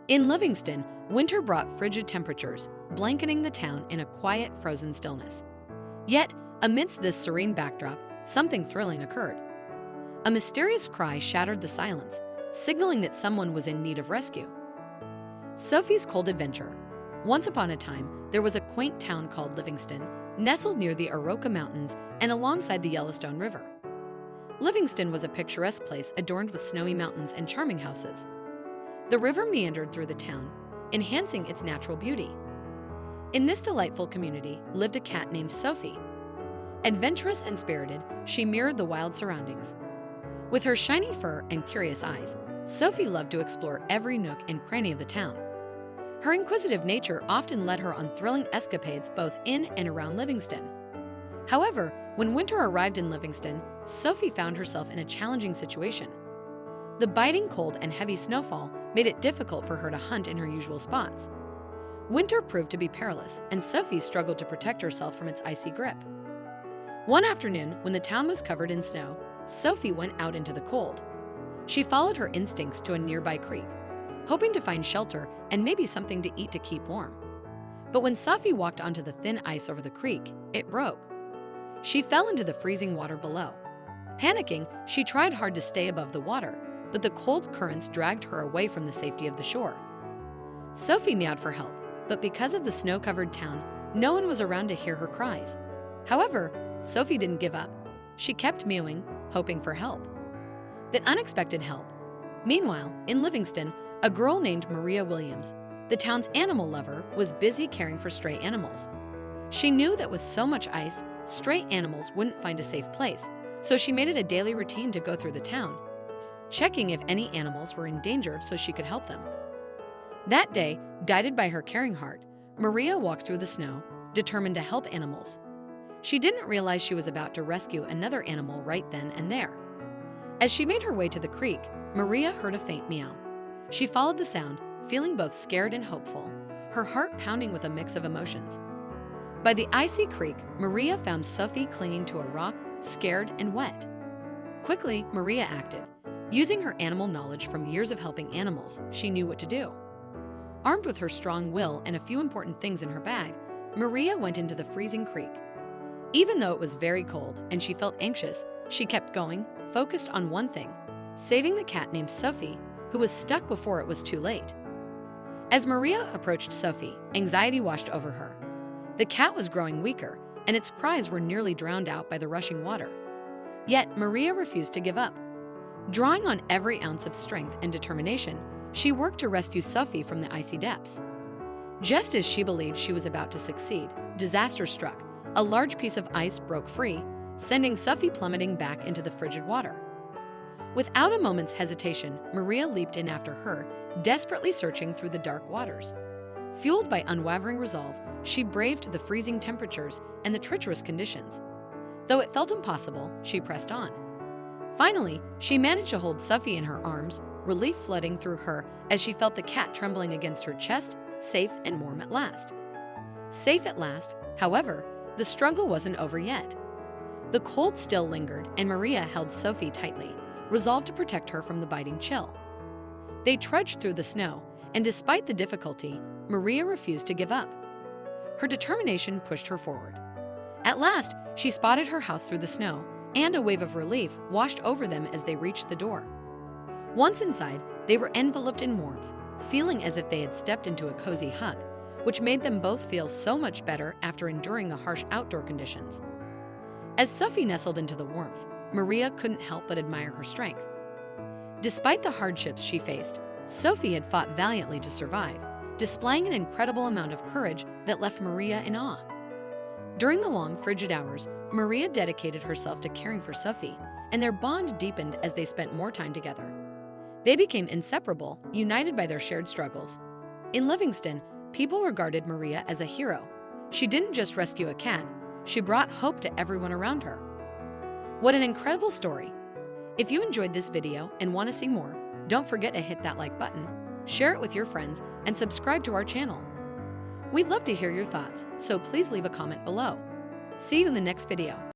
In Livingston, winter brought frigid temperatures, blanketing the town in a quiet, frozen stillness. Yet, amidst this serene backdrop, something thrilling occurred. A mysterious cry shattered the silence, signaling that someone was in need of rescue. Sophie's cold adventure. Once upon a time, there was a quaint town called Livingston, nestled near the Iroquois Mountains and alongside the Yellowstone River. Livingston was a picturesque place adorned with snowy mountains and charming houses. The river meandered through the town, enhancing its natural beauty. In this delightful community lived a cat named Sophie. Adventurous and spirited, she mirrored the wild surroundings. With her shiny fur and curious eyes, Sophie loved to explore every nook and cranny of the town. Her inquisitive nature often led her on thrilling escapades both in and around Livingston. However, when winter arrived in Livingston, Sophie found herself in a challenging situation. The biting cold and heavy snowfall made it difficult for her to hunt in her usual spots. Winter proved to be perilous, and Sophie struggled to protect herself from its icy grip. One afternoon, when the town was covered in snow, Sophie went out into the cold. She followed her instincts to a nearby creek, hoping to find shelter and maybe something to eat to keep warm. But when Sophie walked onto the thin ice over the creek, it broke. She fell into the freezing water below. Panicking, she tried hard to stay above the water, but the cold currents dragged her away from the safety of the shore. Sophie meowed for help, but because of the snow-covered town, no one was around to hear her cries. However, Sophie didn't give up. She kept mewing, hoping for help. That unexpected help. Meanwhile, in Livingston, a girl named Maria Williams, the town's animal lover, was busy caring for stray animals. She knew that with so much ice, stray animals wouldn't find a safe place, so she made it a daily routine to go through the town, checking if any animals were in danger so she could help them. That day, guided by her caring heart, Maria walked through the snow, determined to help animals. She didn't realize she was about to rescue another animal right then and there. As she made her way to the creek, Maria heard a faint meow. She followed the sound, feeling both scared and hopeful, her heart pounding with a mix of emotions. By the icy creek, Maria found Sophie clinging to a rock, scared and wet. Quickly, Maria acted. Using her animal knowledge from years of helping animals, she knew what to do. Armed with her strong will and a few important things in her bag, Maria went into the freezing creek. Even though it was very cold and she felt anxious, she kept going, focused on one thing: saving the cat named Sophie, who was stuck before it was too late. As Maria approached Sophie, anxiety washed over her. The cat was growing weaker, and its cries were nearly drowned out by the rushing water. Yet Maria refused to give up. Drawing on every ounce of strength and determination, she worked to rescue Sophie from the icy depths. Just as she believed she was about to succeed, disaster struck. A large piece of ice broke free, sending Sophie plummeting back into the frigid water. Without a moment's hesitation, Maria leaped in after her, desperately searching through the dark waters. Fueled by unwavering resolve, she braved the freezing temperatures and the treacherous conditions. Though it felt impossible, she pressed on. Finally, she managed to hold Sophie in her arms, relief flooding through her as she felt the cat trembling against her chest, safe and warm at last. Safe at last, however, the struggle wasn't over yet. The cold still lingered, and Maria held Sophie tightly, resolved to protect her from the biting chill. They trudged through the snow, and despite the difficulty, Maria refused to give up. Her determination pushed her forward. At last, she spotted her house through the snow, and a wave of relief washed over them as they reached the door. Once inside, they were enveloped in warmth, feeling as if they had stepped into a cozy hug, which made them both feel so much better after enduring the harsh outdoor conditions. As Sophie nestled into the warmth, Maria couldn't help but admire her strength. Despite the hardships she faced, Sophie had fought valiantly to survive, displaying an incredible amount of courage that left Maria in awe. During the long, frigid hours, Maria dedicated herself to caring for Sophie, and their bond deepened as they spent more time together. They became inseparable, united by their shared struggles. In Livingston, people regarded Maria as a hero. She didn't just rescue a cat, she brought hope to everyone around her. What an incredible story! If you enjoyed this video and want to see more, don't forget to hit that like button, share it with your friends, and subscribe to our channel. We'd love to hear your thoughts, so please leave a comment below. See you in the next video.